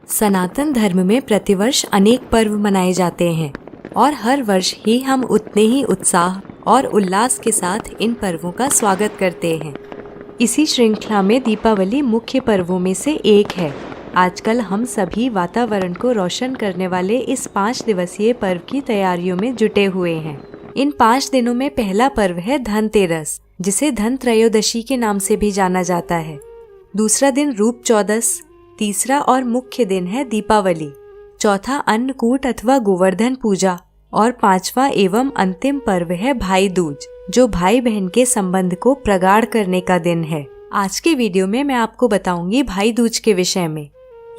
सनातन धर्म में प्रतिवर्ष अनेक पर्व मनाए जाते हैं और हर वर्ष ही हम उतने ही उत्साह और उल्लास के साथ इन पर्वों का स्वागत करते हैं। इसी श्रृंखला में दीपावली मुख्य पर्वों में से एक है। आजकल हम सभी वातावरण को रोशन करने वाले इस 5 दिवसीय पर्व की तैयारियों में जुटे हुए हैं। इन 5 दिनों में पहला पर्व है धनतेरस, जिसे धन त्रयोदशी के नाम से भी जाना जाता है। दूसरा दिन रूप चौदस, तीसरा और मुख्य दिन है दीपावली, चौथा अन्नकूट अथवा गोवर्धन पूजा और पांचवा एवं अंतिम पर्व है भाई दूज, जो भाई बहन के संबंध को प्रगाढ़ करने का दिन है। आज के वीडियो में मैं आपको बताऊंगी भाई दूज के विषय में।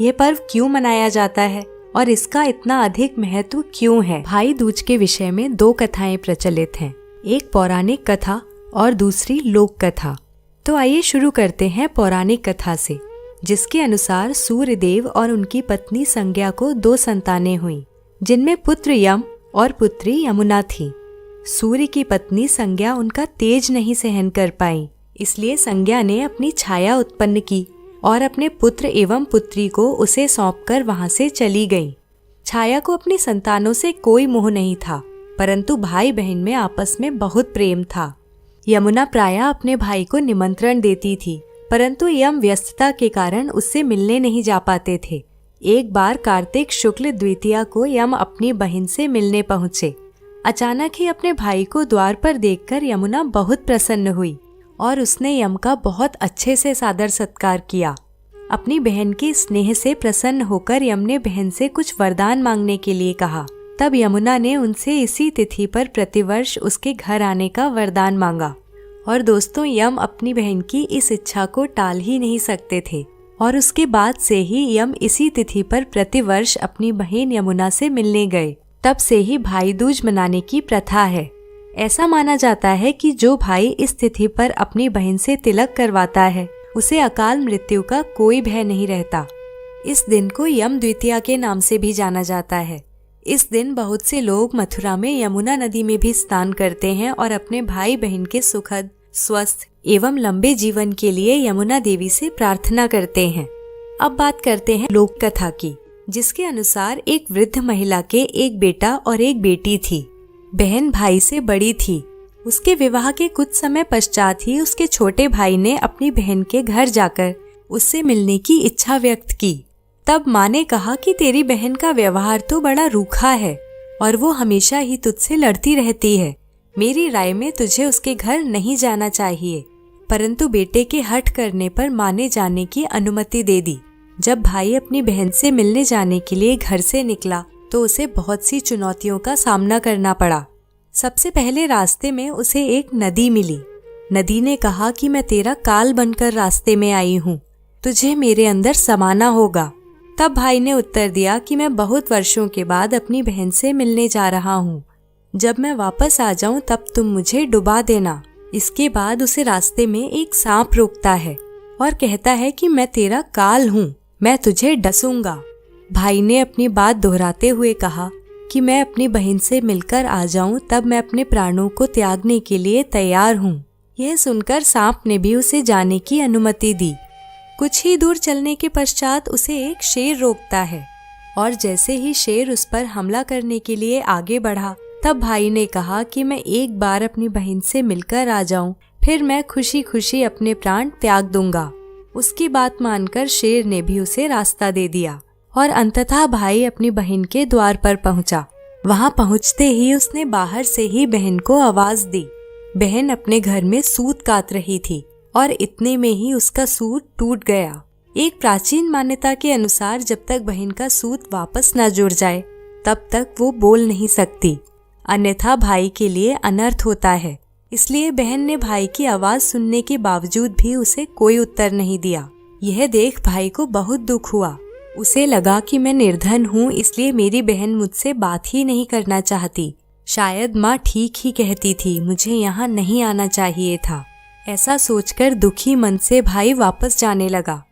यह पर्व क्यों मनाया जाता है और इसका इतना अधिक महत्व क्यों है। भाई दूज के विषय में 2 कथाएं प्रचलित हैं, एक पौराणिक कथा और दूसरी लोक कथा। तो आइए शुरू करते हैं पौराणिक कथा से, जिसके अनुसार सूर्यदेव और उनकी पत्नी संज्ञा को 2 संतानें हुईं, जिनमें पुत्र यम और पुत्री यमुना थी। सूर्य की पत्नी संज्ञा उनका तेज नहीं सहन कर पाई, इसलिए संज्ञा ने अपनी छाया उत्पन्न की और अपने पुत्र एवं पुत्री को उसे सौंपकर वहां से चली गई। छाया को अपनी संतानों से कोई मोह नहीं था, परंतु भाई बहन में आपस में बहुत प्रेम था। यमुना प्रायः अपने भाई को निमंत्रण देती थी, परंतु यम व्यस्तता के कारण उससे मिलने नहीं जा पाते थे। एक बार कार्तिक शुक्ल द्वितीया को यम अपनी बहन से मिलने पहुँचे। अचानक ही अपने भाई को द्वार पर देखकर यमुना बहुत प्रसन्न हुई और उसने यम का बहुत अच्छे से सादर सत्कार किया। अपनी बहन के स्नेह से प्रसन्न होकर यम ने बहन से कुछ वरदान मांगने के लिए कहा। तब यमुना ने उनसे इसी तिथि पर प्रतिवर्ष उसके घर आने का वरदान मांगा। और दोस्तों, यम अपनी बहन की इस इच्छा को टाल ही नहीं सकते थे और उसके बाद से ही यम इसी तिथि पर प्रतिवर्ष अपनी बहन यमुना से मिलने गए। तब से ही भाई दूज मनाने की प्रथा है। ऐसा माना जाता है कि जो भाई इस तिथि पर अपनी बहन से तिलक करवाता है, उसे अकाल मृत्यु का कोई भय नहीं रहता। इस दिन को यम द्वितीया के नाम से भी जाना जाता है। इस दिन बहुत से लोग मथुरा में यमुना नदी में भी स्नान करते हैं और अपने भाई बहन के सुखद, स्वस्थ एवं लंबे जीवन के लिए यमुना देवी से प्रार्थना करते हैं। अब बात करते हैं लोक कथा की, जिसके अनुसार एक वृद्ध महिला के एक बेटा और एक बेटी थी। बहन भाई से बड़ी थी। उसके विवाह के कुछ समय पश्चात ही उसके छोटे भाई ने अपनी बहन के घर जाकर उससे मिलने की इच्छा व्यक्त की। तब माँ ने कहा कि तेरी बहन का व्यवहार तो बड़ा रूखा है और वो हमेशा ही तुझसे लड़ती रहती है। मेरी राय में तुझे उसके घर नहीं जाना चाहिए। परंतु बेटे के हठ करने पर माँ ने जाने की अनुमति दे दी। जब भाई अपनी बहन से मिलने जाने के लिए घर से निकला तो उसे बहुत सी चुनौतियों का सामना करना पड़ा। सबसे पहले रास्ते में उसे एक नदी मिली। नदी ने कहा कि मैं तेरा काल बनकर रास्ते में आई हूँ, तुझे मेरे अंदर समाना होगा। तब भाई ने उत्तर दिया कि मैं बहुत वर्षों के बाद अपनी बहन से मिलने जा रहा हूँ। जब मैं वापस आ जाऊं तब तुम मुझे डुबा देना। इसके बाद उसे रास्ते में एक सांप रोकता है और कहता है कि मैं तेरा काल हूँ, मैं तुझे डसूंगा। भाई ने अपनी बात दोहराते हुए कहा कि मैं अपनी बहन से मिलकर आ जाऊं तब मैं अपने प्राणों को त्यागने के लिए तैयार हूँ। यह सुनकर सांप ने भी उसे जाने की अनुमति दी। कुछ ही दूर चलने के पश्चात उसे एक शेर रोकता है और जैसे ही शेर उस पर हमला करने के लिए आगे बढ़ा, तब भाई ने कहा कि मैं एक बार अपनी बहन से मिलकर आ जाऊं, फिर मैं खुशी खुशी अपने प्राण त्याग दूंगा। उसकी बात मानकर शेर ने भी उसे रास्ता दे दिया और अंततः भाई अपनी बहन के द्वार पर पहुंचा। वहां पहुंचते ही उसने बाहर से ही बहन को आवाज दी। बहन अपने घर में सूत काट रही थी और इतने में ही उसका सूत टूट गया। एक प्राचीन मान्यता के अनुसार जब तक बहन का सूत वापस न जुड़ जाए तब तक वो बोल नहीं सकती, अन्यथा भाई के लिए अनर्थ होता है। इसलिए बहन ने भाई की आवाज सुनने के बावजूद भी उसे कोई उत्तर नहीं दिया। यह देख भाई को बहुत दुख हुआ। उसे लगा कि मैं निर्धन हूँ, इसलिए मेरी बहन मुझसे बात ही नहीं करना चाहती। शायद माँ ठीक ही कहती थी, मुझे यहाँ नहीं आना चाहिए था। ऐसा सोचकर दुखी मन से भाई वापस जाने लगा।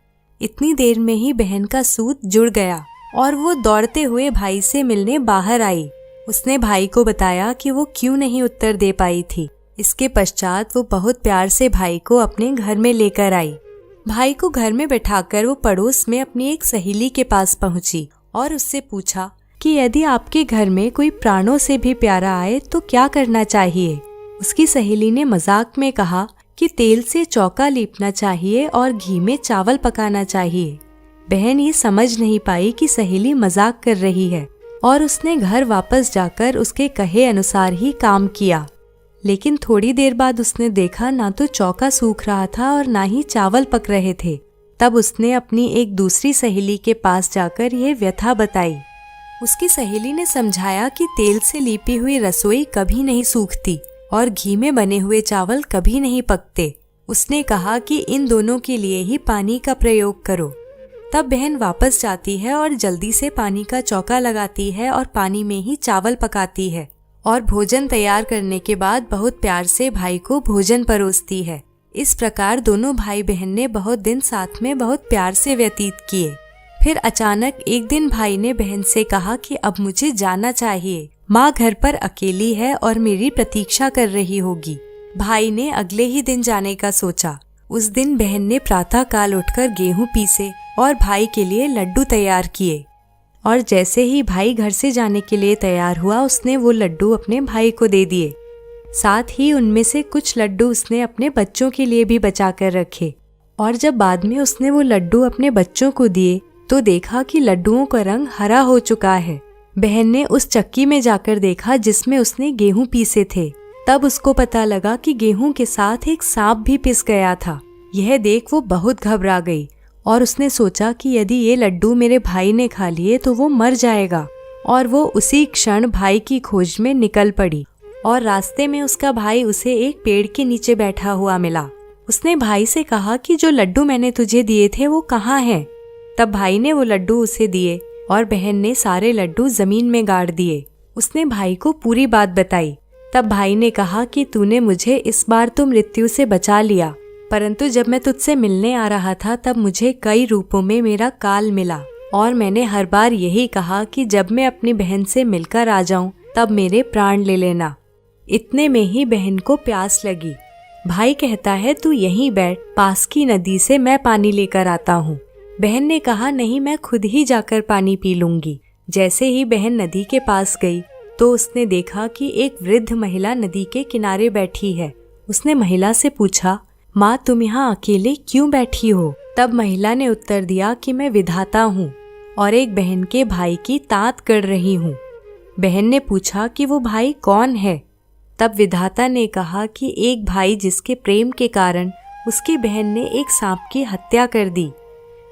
इतनी देर में ही बहन का सूत जुड़ गया और वो दौड़ते हुए भाई से मिलने बाहर आई। उसने भाई को बताया कि वो क्यों नहीं उत्तर दे पाई थी। इसके पश्चात वो बहुत प्यार से भाई को अपने घर में लेकर आई। भाई को घर में बैठाकर वो पड़ोस में अपनी एक सहेली के पास पहुंची और उससे पूछा कि यदि आपके घर में कोई प्राणों से भी प्यारा आए तो क्या करना चाहिए। उसकी सहेली ने मजाक में कहा कि तेल से चौका लीपना चाहिए और घी में चावल पकाना चाहिए। बहन ये समझ नहीं पाई कि सहेली मजाक कर रही है और उसने घर वापस जाकर उसके कहे अनुसार ही काम किया। लेकिन थोड़ी देर बाद उसने देखा ना तो चौका सूख रहा था और ना ही चावल पक रहे थे। तब उसने अपनी एक दूसरी सहेली के पास जाकर यह व्यथा बताई। उसकी सहेली ने समझाया कि तेल से लीपी हुई रसोई कभी नहीं सूखती और घी में बने हुए चावल कभी नहीं पकते। उसने कहा कि इन दोनों के लिए ही पानी का प्रयोग करो। तब बहन वापस जाती है और जल्दी से पानी का चौका लगाती है और पानी में ही चावल पकाती है और भोजन तैयार करने के बाद बहुत प्यार से भाई को भोजन परोसती है। इस प्रकार दोनों भाई बहन ने बहुत दिन साथ में बहुत प्यार से व्यतीत किए। फिर अचानक एक दिन भाई ने बहन से कहा कि अब मुझे जाना चाहिए, माँ घर पर अकेली है और मेरी प्रतीक्षा कर रही होगी। भाई ने अगले ही दिन जाने का सोचा। उस दिन बहन ने प्रातः काल उठकर गेहूं पीसे और भाई के लिए लड्डू तैयार किए और जैसे ही भाई घर से जाने के लिए तैयार हुआ उसने वो लड्डू अपने भाई को दे दिए। साथ ही उनमें से कुछ लड्डू उसने अपने बच्चों के लिए भी बचा कर रखे और जब बाद में उसने वो लड्डू अपने बच्चों को दिए तो देखा कि लड्डुओं का रंग हरा हो चुका है। बहन ने उस चक्की में जाकर देखा जिसमें उसने गेहूं पीसे थे। तब उसको पता लगा कि गेहूं के साथ एक सांप भी पिस गया था। यह देख वो बहुत घबरा गई और उसने सोचा कि यदि ये लड्डू मेरे भाई ने खा लिए तो वो मर जाएगा और वो उसी क्षण भाई की खोज में निकल पड़ी और रास्ते में उसका भाई उसे एक पेड़ के नीचे बैठा हुआ मिला। उसने भाई से कहा कि जो लड्डू मैंने तुझे दिए थे वो कहाँ हैं? तब भाई ने वो लड्डू उसे दिए और बहन ने सारे लड्डू जमीन में गाड़ दिए। उसने भाई को पूरी बात बताई। तब भाई ने कहा कि तूने मुझे इस बार तो मृत्यु से बचा लिया, परंतु जब मैं तुझसे मिलने आ रहा था तब मुझे कई रूपों में मेरा काल मिला और मैंने हर बार यही कहा कि जब मैं अपनी बहन से मिलकर आ जाऊं तब मेरे प्राण ले लेना। इतने में ही बहन को प्यास लगी। भाई कहता है तू यहीं बैठ, पास की नदी से मैं पानी लेकर आता हूँ। बहन ने कहा नहीं, मैं खुद ही जाकर पानी पी लूंगी। जैसे ही बहन नदी के पास गई तो उसने देखा कि एक वृद्ध महिला नदी के किनारे बैठी है। उसने महिला से पूछा, माँ तुम यहाँ अकेले क्यों बैठी हो? तब महिला ने उत्तर दिया कि मैं विधाता हूँ और एक बहन के भाई की तात कर रही हूँ। बहन ने पूछा कि वो भाई कौन है? तब विधाता ने कहा कि एक भाई जिसके प्रेम के कारण उसकी बहन ने एक सांप की हत्या कर दी।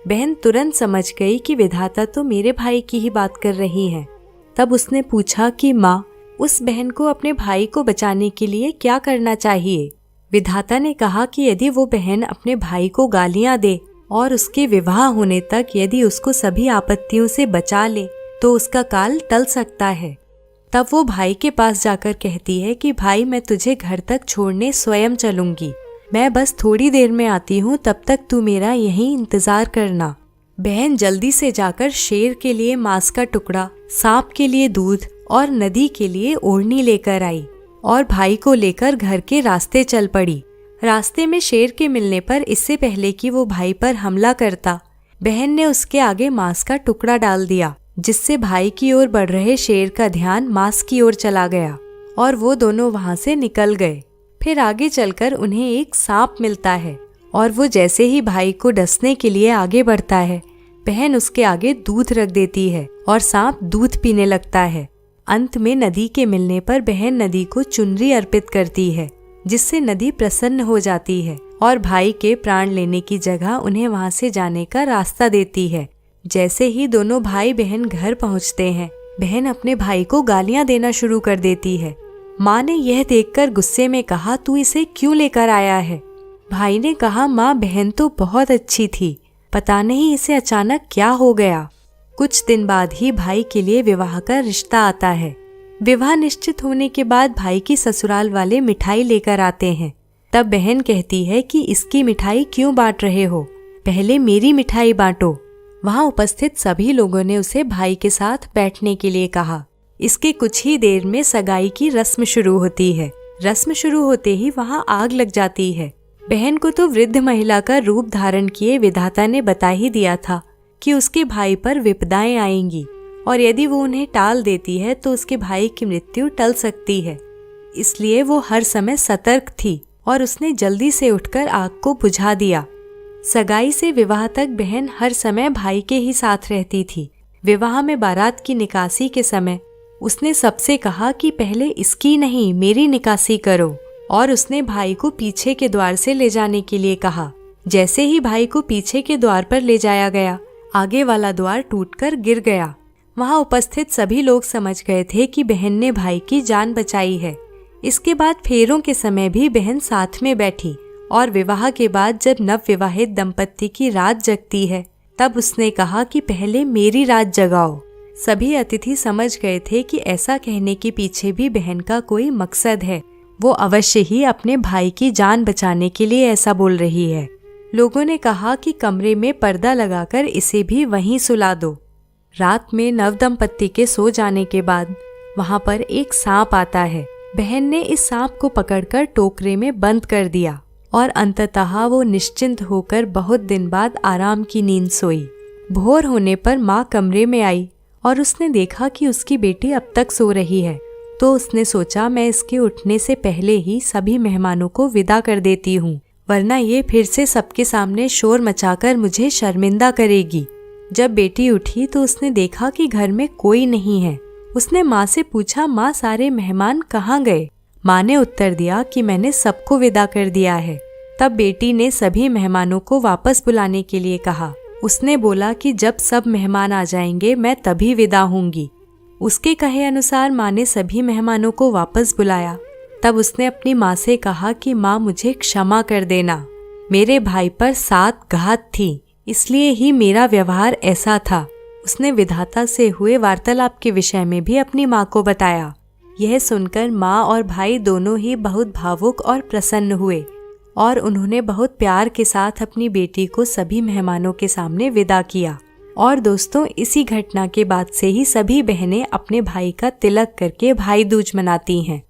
बहन तुरंत समझ गई कि विधाता तो मेरे भाई की ही बात कर रही है। तब उसने पूछा कि माँ उस बहन को अपने भाई को बचाने के लिए क्या करना चाहिए? विधाता ने कहा कि यदि वो बहन अपने भाई को गालियां दे और उसके विवाह होने तक यदि उसको सभी आपत्तियों से बचा ले तो उसका काल टल सकता है। तब वो भाई के पास जाकर कहती है कि भाई मैं तुझे घर तक छोड़ने स्वयं चलूंगी, मैं बस थोड़ी देर में आती हूँ, तब तक तू मेरा यहीं इंतजार करना। बहन जल्दी से जाकर शेर के लिए मांस का टुकड़ा, सांप के लिए दूध और नदी के लिए ओढ़नी लेकर आई और भाई को लेकर घर के रास्ते चल पड़ी। रास्ते में शेर के मिलने पर इससे पहले कि वो भाई पर हमला करता, बहन ने उसके आगे मांस का टुकड़ा डाल दिया, जिससे भाई की ओर बढ़ रहे शेर का ध्यान मांस की ओर चला गया और वो दोनों वहां से निकल गए। फिर आगे चलकर उन्हें एक सांप मिलता है और वो जैसे ही भाई को डसने के लिए आगे बढ़ता है, बहन उसके आगे दूध रख देती है और सांप दूध पीने लगता है। अंत में नदी के मिलने पर बहन नदी को चुनरी अर्पित करती है, जिससे नदी प्रसन्न हो जाती है और भाई के प्राण लेने की जगह उन्हें वहां से जाने का रास्ता देती है। जैसे ही दोनों भाई बहन घर पहुंचते हैं, बहन अपने भाई को गालियां देना शुरू कर देती है। माँ ने यह देखकर गुस्से में कहा, तू इसे क्यों लेकर आया है? भाई ने कहा, माँ बहन तो बहुत अच्छी थी, पता नहीं इसे अचानक क्या हो गया। कुछ दिन बाद ही भाई के लिए विवाह का रिश्ता आता है। विवाह निश्चित होने के बाद भाई की ससुराल वाले मिठाई लेकर आते हैं। तब बहन कहती है कि इसकी मिठाई क्यों बांट रहे हो, पहले मेरी मिठाई बांटो। वहाँ उपस्थित सभी लोगों ने उसे भाई के साथ बैठने के लिए कहा। इसके कुछ ही देर में सगाई की रस्म शुरू होती है। रस्म शुरू होते ही वहाँ आग लग जाती है। बहन को तो वृद्ध महिला का रूप धारण किए विधाता ने बता ही दिया था कि उसके भाई पर विपदाएं आएंगी और यदि वो उन्हें टाल देती है तो उसके भाई की मृत्यु टल सकती है। इसलिए वो हर समय सतर्क थी और उसने जल्दी से उठकर आग को बुझा दिया। सगाई से विवाह तक बहन हर समय भाई के ही साथ रहती थी। विवाह में बारात की निकासी के समय उसने सबसे कहा कि पहले इसकी नहीं मेरी निकासी करो, और उसने भाई को पीछे के द्वार से ले जाने के लिए कहा। जैसे ही भाई को पीछे के द्वार पर ले जाया गया, आगे वाला द्वार टूटकर गिर गया। वहां उपस्थित सभी लोग समझ गए थे कि बहन ने भाई की जान बचाई है। इसके बाद फेरों के समय भी बहन साथ में बैठी और विवाह के बाद जब नवविवाहित दंपत्ति की रात जगती है तब उसने कहा कि पहले मेरी रात जगाओ। सभी अतिथि समझ गए थे कि ऐसा कहने के पीछे भी बहन का कोई मकसद है। वो अवश्य ही अपने भाई की जान बचाने के लिए ऐसा बोल रही है। लोगों ने कहा कि कमरे में पर्दा लगाकर इसे भी वहीं सुला दो। रात में नवदंपत्ति के सो जाने के बाद वहां पर एक सांप आता है। बहन ने इस सांप को पकड़कर टोकरे में बंद कर दिया और अंततः वो निश्चिंत होकर बहुत दिन बाद आराम की नींद सोई। भोर होने पर माँ कमरे में आई और उसने देखा कि उसकी बेटी अब तक सो रही है, तो उसने सोचा मैं इसके उठने से पहले ही सभी मेहमानों को विदा कर देती हूँ, वरना ये फिर से सबके सामने शोर मचाकर मुझे शर्मिंदा करेगी। जब बेटी उठी तो उसने देखा कि घर में कोई नहीं है। उसने माँ से पूछा, माँ सारे मेहमान कहाँ गए? माँ ने उत्तर दिया कि मैंने सबको विदा कर दिया है। तब बेटी ने सभी मेहमानों को वापस बुलाने के लिए कहा। उसने बोला कि जब सब मेहमान आ जाएंगे मैं तभी विदा होंगी। उसके कहे अनुसार माँ ने सभी मेहमानों को वापस बुलाया। तब उसने अपनी माँ से कहा कि माँ मुझे क्षमा कर देना, मेरे भाई पर 7 घात थी, इसलिए ही मेरा व्यवहार ऐसा था। उसने विधाता से हुए वार्तालाप के विषय में भी अपनी माँ को बताया। यह सुनकर माँ और भाई दोनों ही बहुत भावुक और प्रसन्न हुए और उन्होंने बहुत प्यार के साथ अपनी बेटी को सभी मेहमानों के सामने विदा किया। और दोस्तों, इसी घटना के बाद से ही सभी बहनें अपने भाई का तिलक करके भाई दूज मनाती हैं।